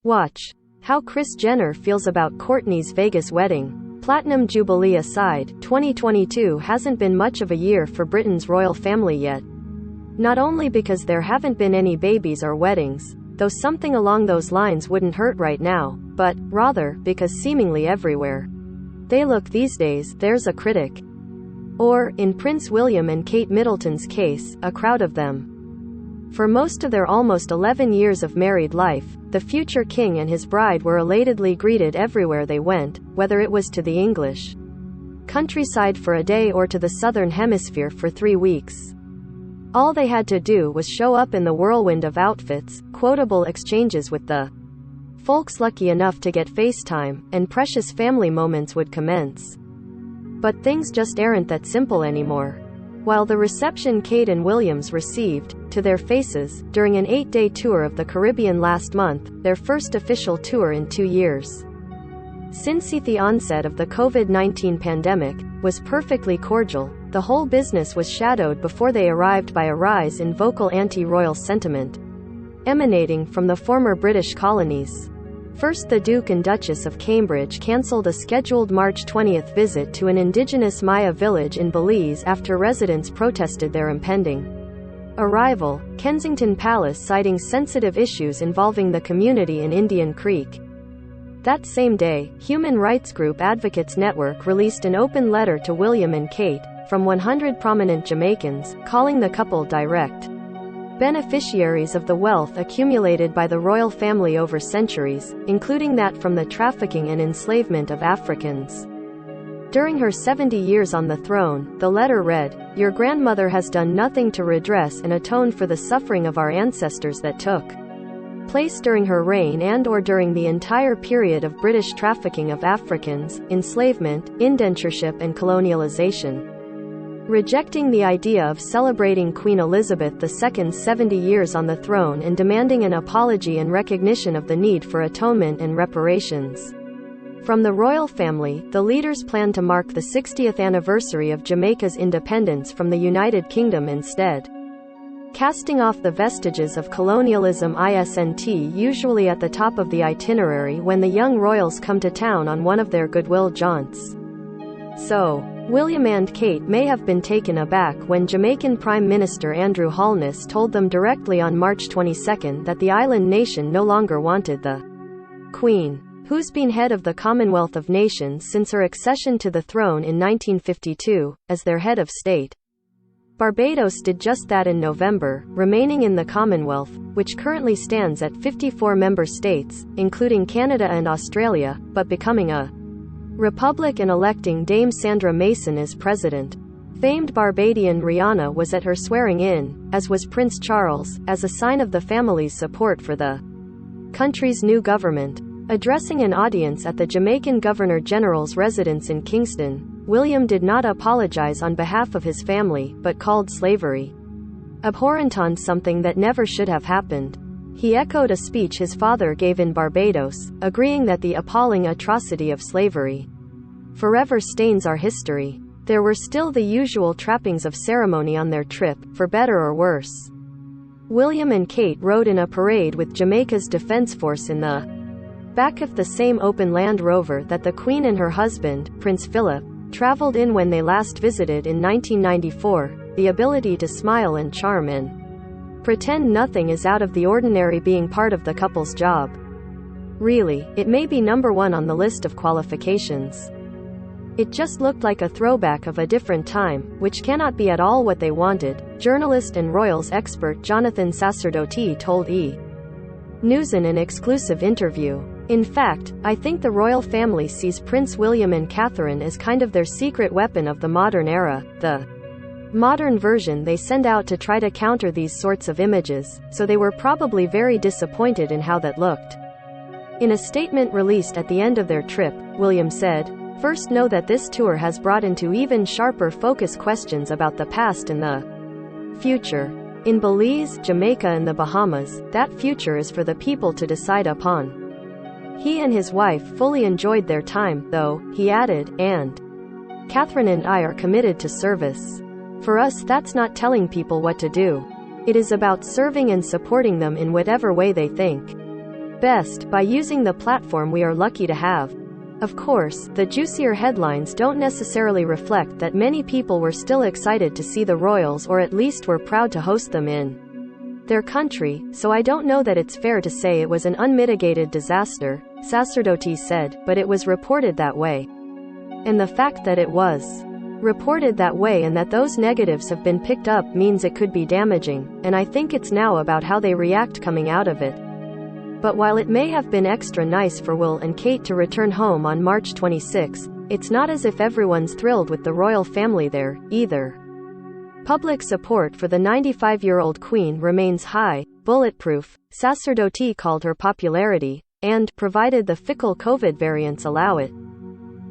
Watch how Kris Jenner feels about Kourtney's Vegas wedding. Platinum Jubilee aside, 2022 hasn't been much of a year for Britain's royal family yet. Not only because there haven't been any babies or weddings, though something along those lines wouldn't hurt right now, but, rather, because seemingly everywhere they look these days, there's a critic. Or, in Prince William and Kate Middleton's case, a crowd of them. For most of their almost 11 years of married life, the future king and his bride were elatedly greeted everywhere they went, whether it was to the English countryside for a day or to the southern hemisphere for 3 weeks. All they had to do was show up in the whirlwind of outfits, quotable exchanges with the folks lucky enough to get FaceTime, and precious family moments would commence. But things just aren't that simple anymore. While the reception Kate and Williams received, to their faces, during an 8-day tour of the Caribbean last month, their first official tour in 2 years since the onset of the COVID-19 pandemic, was perfectly cordial, the whole business was shadowed before they arrived by a rise in vocal anti-royal sentiment emanating from the former British colonies. First, the Duke and Duchess of Cambridge cancelled a scheduled March 20th visit to an indigenous Maya village in Belize after residents protested their impending arrival, Kensington Palace citing sensitive issues involving the community in Indian Creek. That same day, human rights group Advocates Network released an open letter to William and Kate, from 100 prominent Jamaicans, calling the couple direct beneficiaries of the wealth accumulated by the royal family over centuries, including that from the trafficking and enslavement of Africans. During her 70 years on the throne, the letter read, "Your grandmother has done nothing to redress and atone for the suffering of our ancestors that took place during her reign and/or during the entire period of British trafficking of Africans, enslavement, indentureship and colonialization." Rejecting the idea of celebrating Queen Elizabeth II's 70 years on the throne and demanding an apology and recognition of the need for atonement and reparations from the royal family, the leaders plan to mark the 60th anniversary of Jamaica's independence from the United Kingdom instead, casting off the vestiges of colonialism isn't usually at the top of the itinerary when the young royals come to town on one of their goodwill jaunts. So, William and Kate may have been taken aback when Jamaican Prime Minister Andrew Holness told them directly on March 22 that the island nation no longer wanted the Queen, who's been head of the Commonwealth of Nations since her accession to the throne in 1952, as their head of state. Barbados did just that in November, remaining in the Commonwealth, which currently stands at 54 member states, including Canada and Australia, but becoming a republic and electing Dame Sandra Mason as president. Famed Barbadian Rihanna was at her swearing-in, as was Prince Charles, as a sign of the family's support for the country's new government. Addressing an audience at the Jamaican Governor-General's residence in Kingston, William did not apologize on behalf of his family, but called slavery abhorrent on something that never should have happened. He echoed a speech his father gave in Barbados, agreeing that the appalling atrocity of slavery forever stains our history. There were still the usual trappings of ceremony on their trip, for better or worse. William and Kate rode in a parade with Jamaica's Defence Force in the back of the same open Land Rover that the Queen and her husband, Prince Pileup, traveled in when they last visited in 1994, the ability to smile and charm and pretend nothing is out of the ordinary being part of the couple's job. Really, it may be number one on the list of qualifications. It just looked like a throwback of a different time, which cannot be at all what they wanted, journalist and royals expert Jonathan Sacerdoti told E! News in an exclusive interview. In fact, I think the royal family sees Prince William and Catherine as kind of their secret weapon of the modern era, the modern version they send out to try to counter these sorts of images, so they were probably very disappointed in how that looked. In a statement released at the end of their trip, William said, "First, know that this tour has brought into even sharper focus questions about the past and the future. In Belize, Jamaica and the Bahamas, that future is for the people to decide upon." He and his wife fully enjoyed their time, though, he added, and Catherine and I are committed to service. For us, that's not telling people what to do. It is about serving and supporting them in whatever way they think best by using the platform we are lucky to have. Of course, the juicier headlines don't necessarily reflect that many people were still excited to see the royals, or at least were proud to host them in their country, so I don't know that it's fair to say it was an unmitigated disaster, Sacerdoti said, but it was reported that way. And the fact that it was reported that way and that those negatives have been picked up means it could be damaging, and I think it's now about how they react coming out of it. But while it may have been extra nice for Will and Kate to return home on March 26, it's not as if everyone's thrilled with the royal family there, either. Public support for the 95-year-old queen remains high, bulletproof, Sacerdoti called her popularity, and, provided the fickle COVID variants allow it.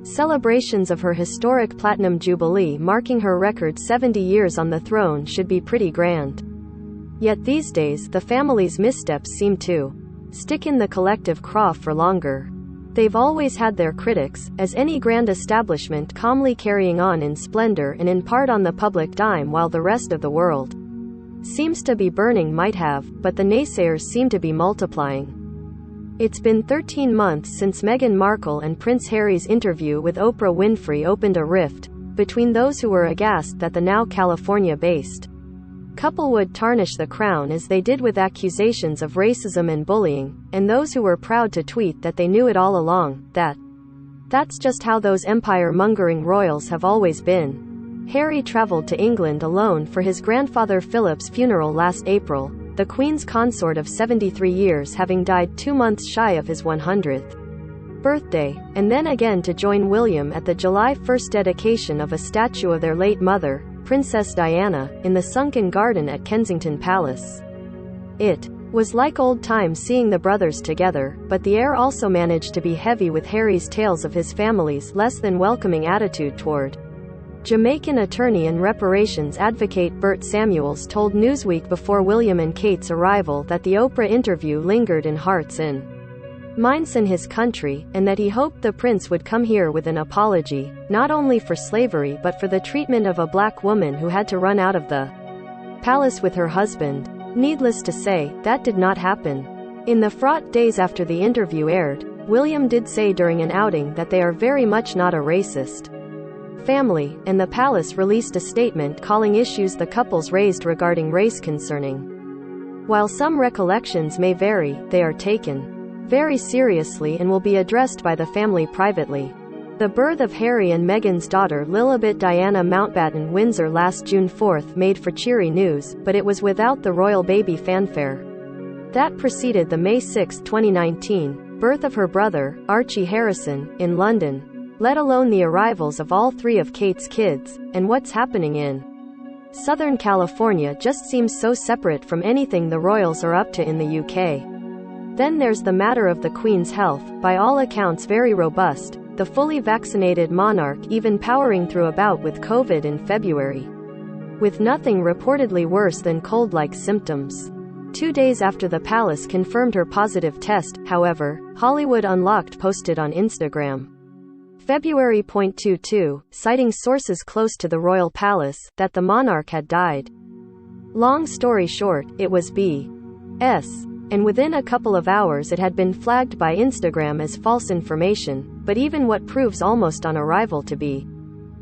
Celebrations of her historic Platinum Jubilee marking her record 70 years on the throne should be pretty grand. Yet these days, the family's missteps seem to stick in the collective craw for longer. They've always had their critics, as any grand establishment calmly carrying on in splendor and in part on the public dime while the rest of the world seems to be burning might have, but the naysayers seem to be multiplying. It's been 13 months since Meghan Markle and Prince Harry's interview with Oprah Winfrey opened a rift between those who were aghast that the now California-based couple would tarnish the crown as they did with accusations of racism and bullying, and those who were proud to tweet that they knew it all along, that's just how those empire-mongering royals have always been. Harry traveled to England alone for his grandfather Philip's funeral last April, the Queen's consort of 73 years having died 2 months shy of his 100th birthday, and then again to join William at the July 1 dedication of a statue of their late mother, Princess Diana, in the sunken garden at Kensington Palace. It was like old times seeing the brothers together, but the air also managed to be heavy with Harry's tales of his family's less than welcoming attitude toward Jamaican attorney and reparations advocate Bert Samuels told Newsweek before William and Kate's arrival that the Oprah interview lingered in hearts and minds in his country, and that he hoped the prince would come here with an apology, not only for slavery but for the treatment of a black woman who had to run out of the palace with her husband. Needless to say, that did not happen. In the fraught days after the interview aired, William did say during an outing that they are very much not a racist family, and the palace released a statement calling issues the couples raised regarding race concerning. While some recollections may vary, they are taken very seriously and will be addressed by the family privately. The birth of Harry and Meghan's daughter Lilibet Diana Mountbatten Windsor last June 4 made for cheery news, but it was without the royal baby fanfare that preceded the May 6, 2019, birth of her brother, Archie Harrison, in London, let alone the arrivals of all 3 of Kate's kids, and what's happening in Southern California just seems so separate from anything the royals are up to in the UK. Then there's the matter of the Queen's health, by all accounts very robust, the fully vaccinated monarch even powering through a bout with COVID in February, with nothing reportedly worse than cold-like symptoms. 2 days after the palace confirmed her positive test, however, Hollywood Unlocked posted on Instagram, February 22, citing sources close to the royal palace, that the monarch had died. Long story short, it was BS. And within a couple of hours it had been flagged by Instagram as false information, but even what proves almost on arrival to be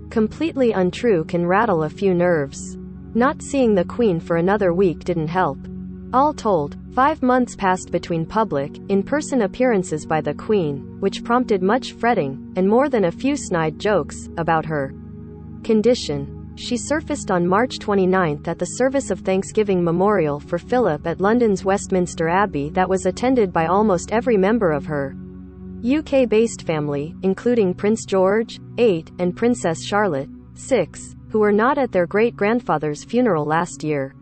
completely untrue can rattle a few nerves. Not seeing the Queen for another week didn't help. All told, 5 months passed between public, in-person appearances by the Queen, which prompted much fretting, and more than a few snide jokes, about her condition. She surfaced on March 29 at the service of Thanksgiving memorial for Pileup at London's Westminster Abbey that was attended by almost every member of her UK-based family, including Prince George, 8, and Princess Charlotte, 6, who were not at their great-grandfather's funeral last year.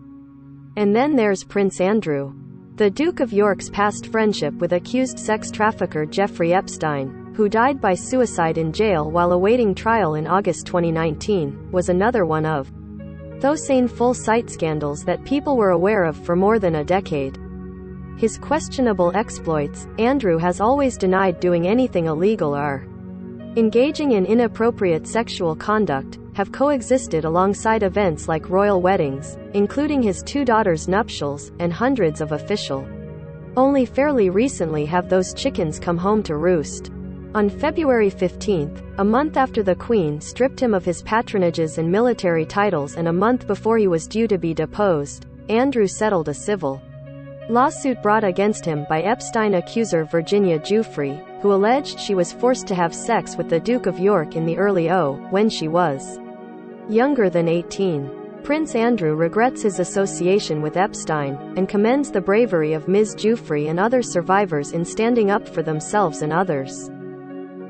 And then there's Prince Andrew, the Duke of York's past friendship with accused sex trafficker Jeffrey Epstein, who died by suicide in jail while awaiting trial in August 2019, was another one of those sane full-sight scandals that people were aware of for more than a decade. His questionable exploits, Andrew has always denied doing anything illegal or engaging in inappropriate sexual conduct, have coexisted alongside events like royal weddings, including his 2 daughters' nuptials, and hundreds of official Only fairly recently have those chickens come home to roost. On February 15, a month after the Queen stripped him of his patronages and military titles and a month before he was due to be deposed, Andrew settled a civil lawsuit brought against him by Epstein accuser Virginia Giuffre, who alleged she was forced to have sex with the Duke of York in the early when she was younger than 18. Prince Andrew regrets his association with Epstein, and commends the bravery of Ms. Giuffre and other survivors in standing up for themselves and others.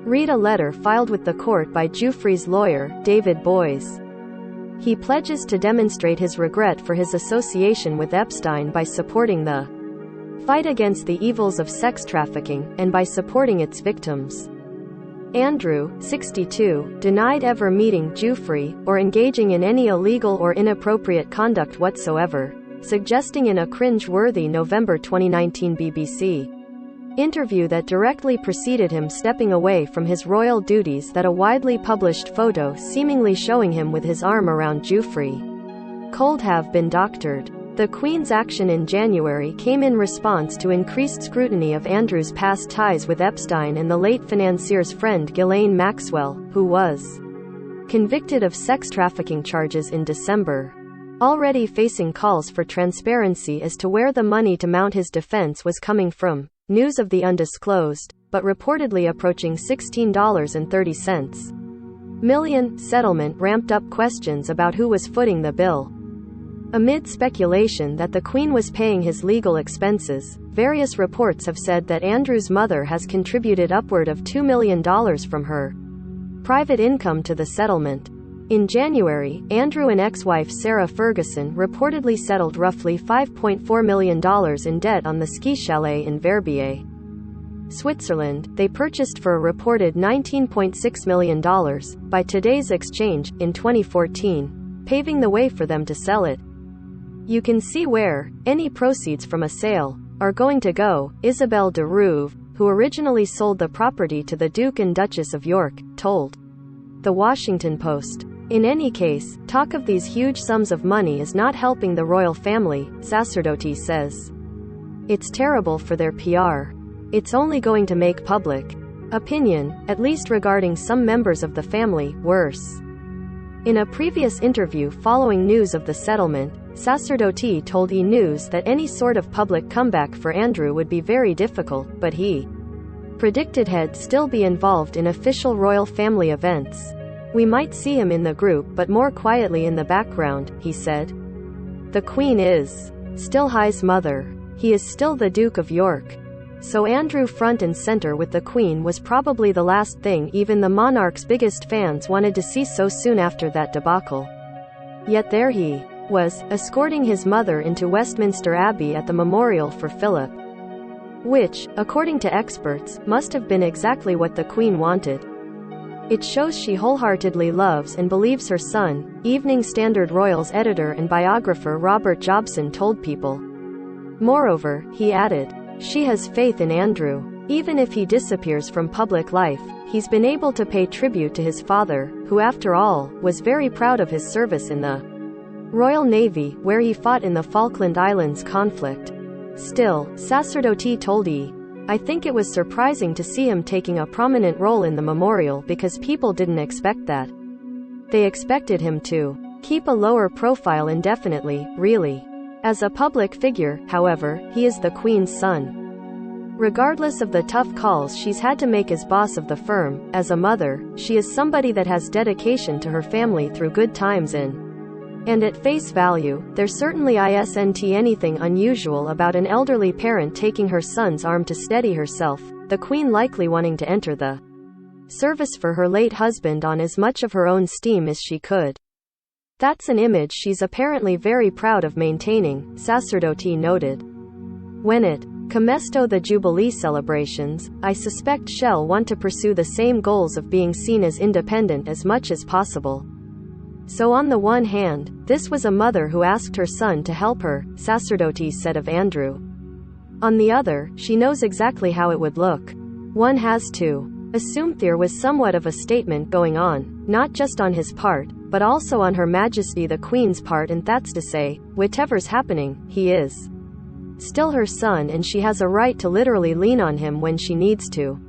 Read a letter filed with the court by Giuffre's lawyer, David Boyes. He pledges to demonstrate his regret for his association with Epstein by supporting the fight against the evils of sex trafficking, and by supporting its victims. Andrew, 62, denied ever meeting Giuffre, or engaging in any illegal or inappropriate conduct whatsoever, suggesting in a cringe-worthy November 2019 BBC interview that directly preceded him stepping away from his royal duties that a widely published photo seemingly showing him with his arm around Giuffre could have been doctored. The Queen's action in January came in response to increased scrutiny of Andrew's past ties with Epstein and the late financier's friend Ghislaine Maxwell, who was convicted of sex trafficking charges in December. Already facing calls for transparency as to where the money to mount his defense was coming from, news of the undisclosed, but reportedly approaching $16.30 million settlement ramped up questions about who was footing the bill. Amid speculation that the Queen was paying his legal expenses, various reports have said that Andrew's mother has contributed upward of $2 million from her private income to the settlement. In January, Andrew and ex-wife Sarah Ferguson reportedly settled roughly $5.4 million in debt on the ski chalet in Verbier, Switzerland, they purchased for a reported $19.6 million, by today's exchange, in 2014, paving the way for them to sell it. You can see where any proceeds from a sale are going to go, Isabelle de Rouve, who originally sold the property to the Duke and Duchess of York, told The Washington Post. In any case, talk of these huge sums of money is not helping the royal family, Sacerdoti says. It's terrible for their PR. It's only going to make public opinion, at least regarding some members of the family, worse. In a previous interview following news of the settlement, Sacerdoti told E! News that any sort of public comeback for Andrew would be very difficult, but he predicted he'd still be involved in official royal family events. We might see him in the group but more quietly in the background, he said. The Queen is still Hi's mother. He is still the Duke of York. So Andrew front and center with the Queen was probably the last thing even the monarch's biggest fans wanted to see so soon after that debacle. Yet there he was, escorting his mother into Westminster Abbey at the memorial for Pileup. Which, according to experts, must have been exactly what the Queen wanted. It shows she wholeheartedly loves and believes her son, Evening Standard Royal's editor and biographer Robert Jobson told People. Moreover, he added, she has faith in Andrew. Even if he disappears from public life, he's been able to pay tribute to his father, who after all, was very proud of his service in the Royal Navy, where he fought in the Falkland Islands conflict. Still, Sacerdoti told E! I think it was surprising to see him taking a prominent role in the memorial because people didn't expect that. They expected him to keep a lower profile indefinitely, really. As a public figure, however, he is the Queen's son. Regardless of the tough calls she's had to make as boss of the firm, as a mother, she is somebody that has dedication to her family through good times and at face value, there's certainly isn't anything unusual about an elderly parent taking her son's arm to steady herself, the Queen likely wanting to enter the service for her late husband on as much of her own steam as she could. That's an image she's apparently very proud of maintaining, Sacerdoti noted. When it comes to the Jubilee celebrations, I suspect she'll want to pursue the same goals of being seen as independent as much as possible. So on the one hand, this was a mother who asked her son to help her, Sacerdoti said of Andrew. On the other, she knows exactly how it would look. One has to assume there was somewhat of a statement going on, not just on his part, but also on Her Majesty the Queen's part, and that's to say, whatever's happening, he is still her son, and she has a right to literally lean on him when she needs to.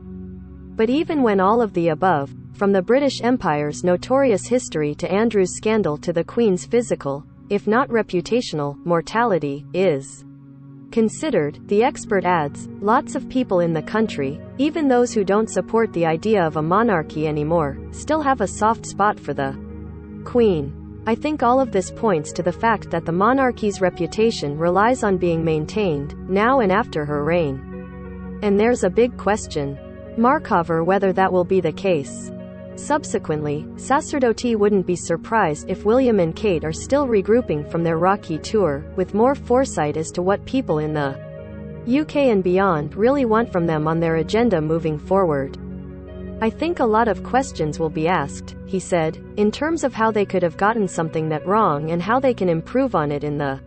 But even when all of the above, from the British Empire's notorious history to Andrew's scandal to the Queen's physical, if not reputational, mortality, is considered, the expert adds, lots of people in the country, even those who don't support the idea of a monarchy anymore, still have a soft spot for the Queen. I think all of this points to the fact that the monarchy's reputation relies on being maintained, now and after her reign. And there's a big question mark over whether that will be the case. Subsequently, Sacerdoti wouldn't be surprised if William and Kate are still regrouping from their Rocky tour, with more foresight as to what people in the UK and beyond really want from them on their agenda moving forward. I think a lot of questions will be asked, he said, in terms of how they could have gotten something that wrong and how they can improve on it in the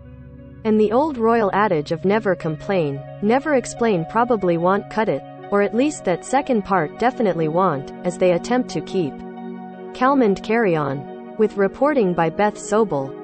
and the old royal adage of never complain, never explain probably won't cut it, or at least that second part definitely won't, as they attempt to keep calm and carry on. With reporting by Beth Sobel,